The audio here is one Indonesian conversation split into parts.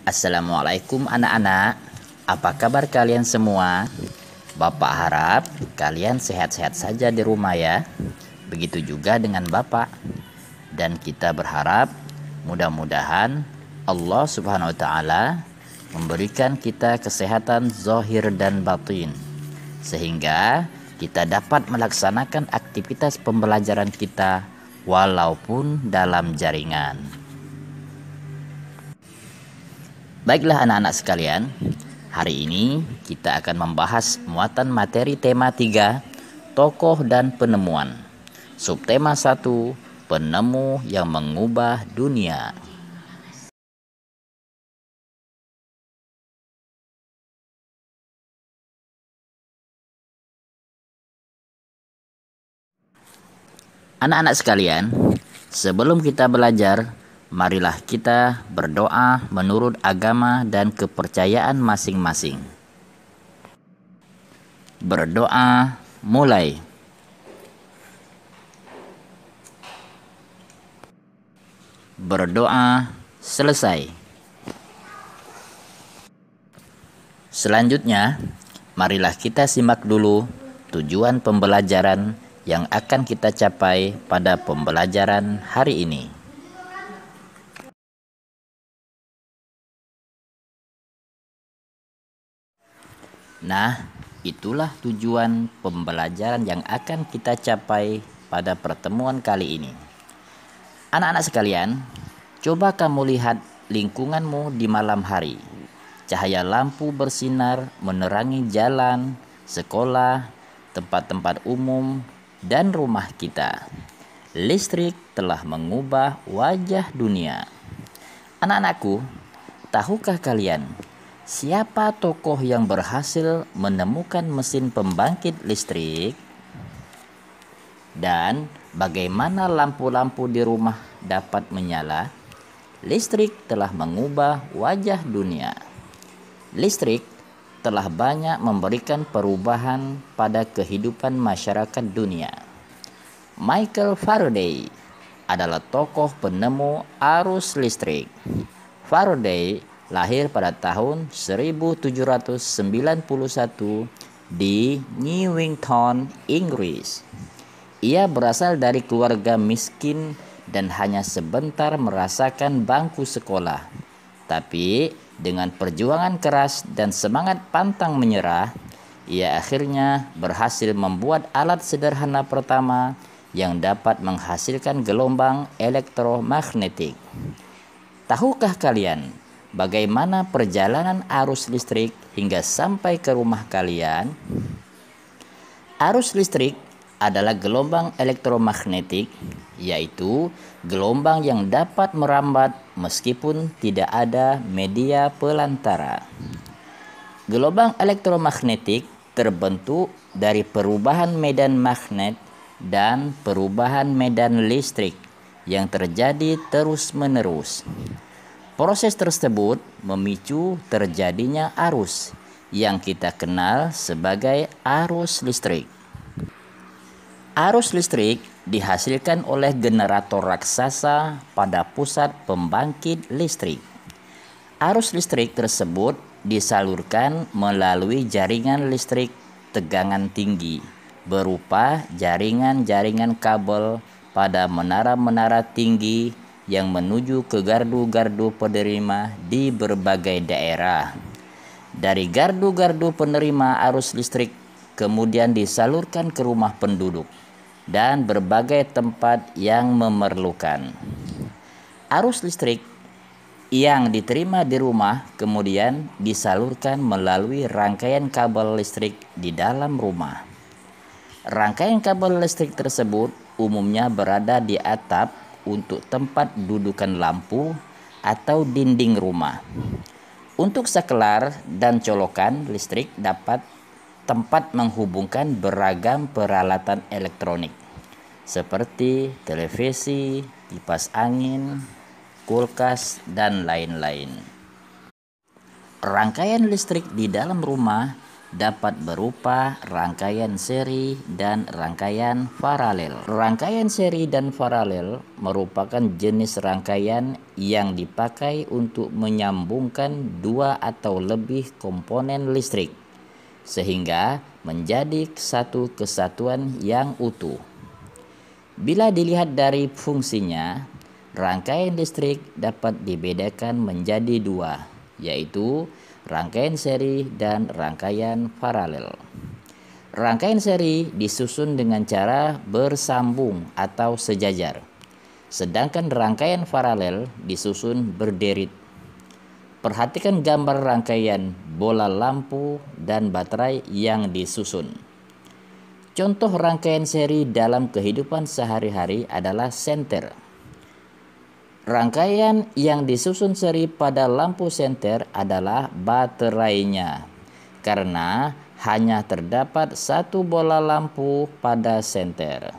Assalamualaikum anak-anak, apa kabar kalian semua? Bapak harap kalian sehat-sehat saja di rumah ya. Begitu juga dengan Bapak. Dan kita berharap mudah-mudahan Allah Subhanahu wa taala memberikan kita kesehatan zahir dan batin, sehingga kita dapat melaksanakan aktivitas pembelajaran kita walaupun dalam jaringan. Baiklah anak-anak sekalian, hari ini kita akan membahas muatan materi tema 3, tokoh dan penemuan. Subtema 1, penemu yang mengubah dunia. Anak-anak sekalian, sebelum kita belajar, marilah kita berdoa menurut agama dan kepercayaan masing-masing. Berdoa mulai. Berdoa selesai. Selanjutnya, marilah kita simak dulu tujuan pembelajaran yang akan kita capai pada pembelajaran hari ini. Nah, itulah tujuan pembelajaran yang akan kita capai pada pertemuan kali ini. Anak-anak sekalian, coba kamu lihat lingkunganmu di malam hari. Cahaya lampu bersinar menerangi jalan, sekolah, tempat-tempat umum, dan rumah kita. Listrik telah mengubah wajah dunia. Anak-anakku, tahukah kalian siapa tokoh yang berhasil menemukan mesin pembangkit listrik? Dan bagaimana lampu-lampu di rumah dapat menyala? Listrik telah mengubah wajah dunia. Listrik telah banyak memberikan perubahan pada kehidupan masyarakat dunia. Michael Faraday adalah tokoh penemu arus listrik. Faraday lahir pada tahun 1791 di Newington, Inggris. Ia berasal dari keluarga miskin dan hanya sebentar merasakan bangku sekolah. Tapi dengan perjuangan keras dan semangat pantang menyerah, ia akhirnya berhasil membuat alat sederhana pertama yang dapat menghasilkan gelombang elektromagnetik. Tahukah kalian bagaimana perjalanan arus listrik hingga sampai ke rumah kalian? Arus listrik adalah gelombang elektromagnetik, yaitu gelombang yang dapat merambat meskipun tidak ada media pelantara. Gelombang elektromagnetik terbentuk dari perubahan medan magnet dan perubahan medan listrik yang terjadi terus-menerus. Proses tersebut memicu terjadinya arus yang kita kenal sebagai arus listrik. Arus listrik dihasilkan oleh generator raksasa pada pusat pembangkit listrik. Arus listrik tersebut disalurkan melalui jaringan listrik tegangan tinggi berupa jaringan-jaringan kabel pada menara-menara tinggi yang menuju ke gardu-gardu penerima di berbagai daerah. Dari gardu-gardu penerima arus listrik kemudian disalurkan ke rumah penduduk dan berbagai tempat yang memerlukan. Arus listrik yang diterima di rumah kemudian disalurkan melalui rangkaian kabel listrik di dalam rumah. Rangkaian kabel listrik tersebut umumnya berada di atap untuk tempat dudukan lampu atau dinding rumah. Untuk saklar dan colokan listrik dapat tempat menghubungkan beragam peralatan elektronik seperti televisi, kipas angin, kulkas, dan lain-lain. Rangkaian listrik di dalam rumah dapat berupa rangkaian seri dan rangkaian paralel. Rangkaian seri dan paralel merupakan jenis rangkaian yang dipakai untuk menyambungkan dua atau lebih komponen listrik sehingga menjadi satu kesatuan yang utuh. Bila dilihat dari fungsinya, rangkaian listrik dapat dibedakan menjadi dua, yaitu rangkaian seri dan rangkaian paralel. Rangkaian seri disusun dengan cara bersambung atau sejajar, sedangkan rangkaian paralel disusun berderet. Perhatikan gambar rangkaian bola lampu dan baterai yang disusun. Contoh rangkaian seri dalam kehidupan sehari-hari adalah senter. Rangkaian yang disusun seri pada lampu senter adalah baterainya, karena hanya terdapat satu bola lampu pada senter.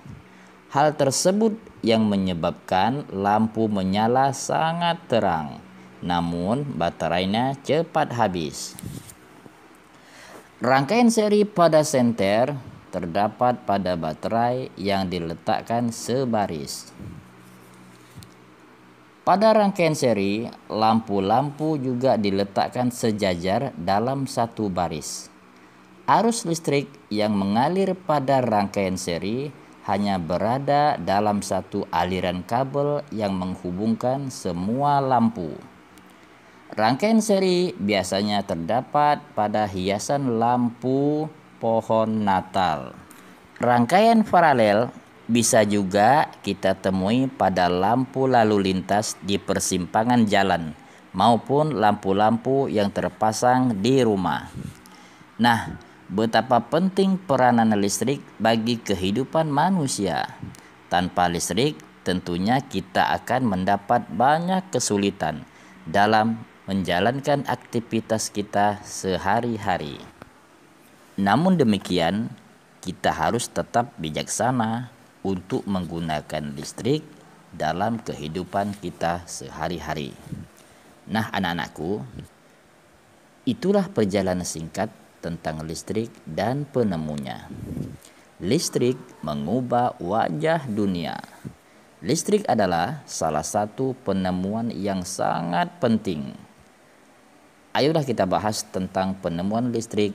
Hal tersebut yang menyebabkan lampu menyala sangat terang, namun baterainya cepat habis. Rangkaian seri pada senter terdapat pada baterai yang diletakkan sebaris. Pada rangkaian seri, lampu-lampu juga diletakkan sejajar dalam satu baris. Arus listrik yang mengalir pada rangkaian seri hanya berada dalam satu aliran kabel yang menghubungkan semua lampu. Rangkaian seri biasanya terdapat pada hiasan lampu pohon Natal. Rangkaian paralel bisa juga kita temui pada lampu lalu lintas di persimpangan jalan maupun lampu-lampu yang terpasang di rumah. Nah, betapa penting peranan listrik bagi kehidupan manusia. Tanpa listrik, tentunya kita akan mendapat banyak kesulitan dalam menjalankan aktivitas kita sehari-hari. Namun demikian, kita harus tetap bijaksana untuk menggunakan listrik dalam kehidupan kita sehari-hari. Nah, anak-anakku, itulah perjalanan singkat tentang listrik dan penemunya. Listrik mengubah wajah dunia. Listrik adalah salah satu penemuan yang sangat penting. Ayolah kita bahas tentang penemuan listrik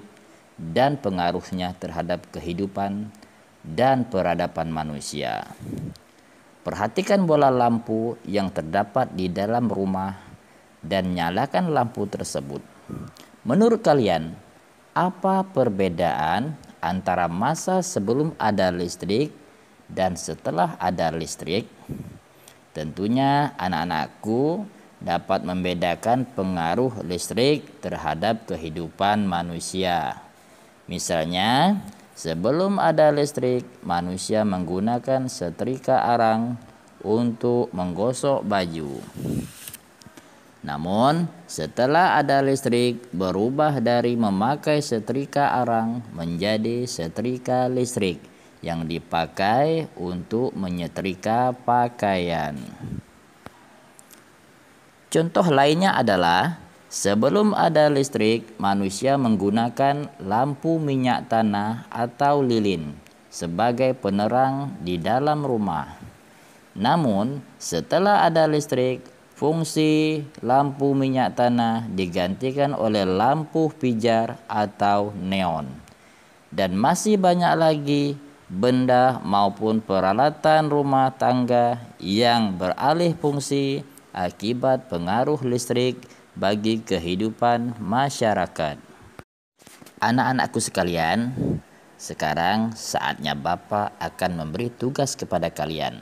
dan pengaruhnya terhadap kehidupan dan peradaban manusia. Perhatikan bola lampu yang terdapat di dalam rumah dan nyalakan lampu tersebut. Menurut kalian, apa perbedaan antara masa sebelum ada listrik dan setelah ada listrik? Tentunya anak-anakku dapat membedakan pengaruh listrik terhadap kehidupan manusia. Misalnya, sebelum ada listrik, manusia menggunakan setrika arang untuk menggosok baju. Namun, setelah ada listrik, berubah dari memakai setrika arang menjadi setrika listrik yang dipakai untuk menyetrika pakaian. Contoh lainnya adalah sebelum ada listrik, manusia menggunakan lampu minyak tanah atau lilin sebagai penerang di dalam rumah. Namun, setelah ada listrik, fungsi lampu minyak tanah digantikan oleh lampu pijar atau neon. Dan masih banyak lagi benda maupun peralatan rumah tangga yang beralih fungsi akibat pengaruh listrik bagi kehidupan masyarakat. Anak-anakku sekalian, sekarang saatnya Bapak akan memberi tugas kepada kalian.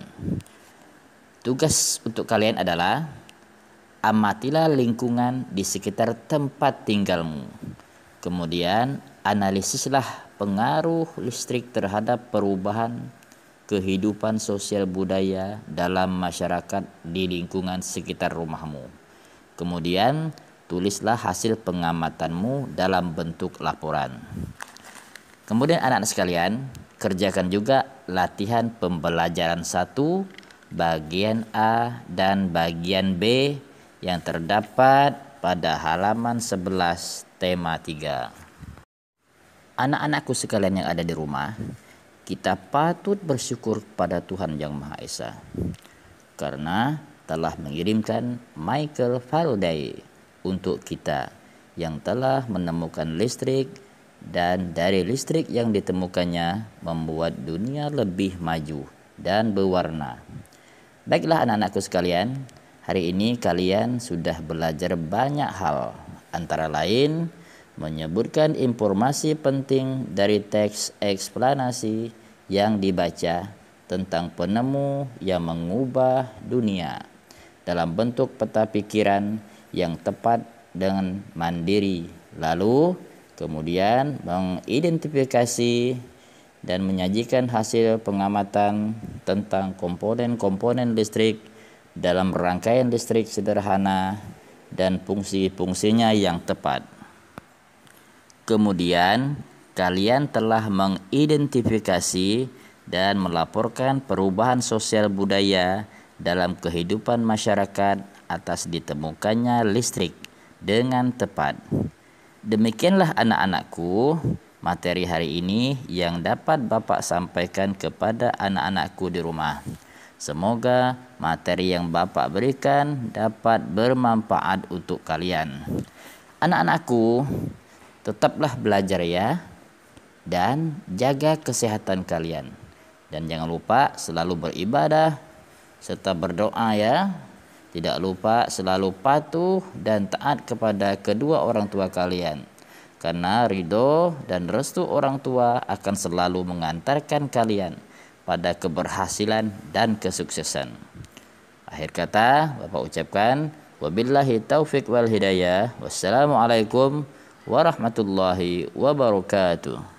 Tugas untuk kalian adalah amatilah lingkungan di sekitar tempat tinggalmu. Kemudian analisislah pengaruh listrik terhadap perubahan kehidupan sosial budaya dalam masyarakat di lingkungan sekitar rumahmu. Kemudian tulislah hasil pengamatanmu dalam bentuk laporan. Kemudian anak-anak sekalian, kerjakan juga latihan pembelajaran 1, bagian A dan bagian B yang terdapat pada halaman 11 tema 3. Anak-anakku sekalian yang ada di rumah, kita patut bersyukur pada Tuhan Yang Maha Esa karena telah mengirimkan Michael Faraday untuk kita yang telah menemukan listrik, dan dari listrik yang ditemukannya membuat dunia lebih maju dan berwarna. Baiklah anak-anakku sekalian, hari ini kalian sudah belajar banyak hal, antara lain menyebutkan informasi penting dari teks eksplanasi yang dibaca tentang penemu yang mengubah dunia dalam bentuk peta pikiran yang tepat dan mandiri. Lalu kemudian mengidentifikasi dan menyajikan hasil pengamatan tentang komponen-komponen listrik dalam rangkaian listrik sederhana dan fungsi-fungsinya yang tepat. Kemudian kalian telah mengidentifikasi dan melaporkan perubahan sosial budaya dalam kehidupan masyarakat atas ditemukannya listrik dengan tepat. Demikianlah anak-anakku, materi hari ini yang dapat Bapak sampaikan kepada anak-anakku di rumah. Semoga materi yang Bapak berikan dapat bermanfaat untuk kalian. Anak-anakku, tetaplah belajar ya, dan jaga kesehatan kalian. Dan jangan lupa selalu beribadah serta berdoa ya. Tidak lupa selalu patuh dan taat kepada kedua orang tua kalian. Karena ridho dan restu orang tua akan selalu mengantarkan kalian pada keberhasilan dan kesuksesan. Akhir kata Bapak ucapkan wabillahi taufik wal hidayah. Wassalamualaikum warahmatullahi wabarakatuh.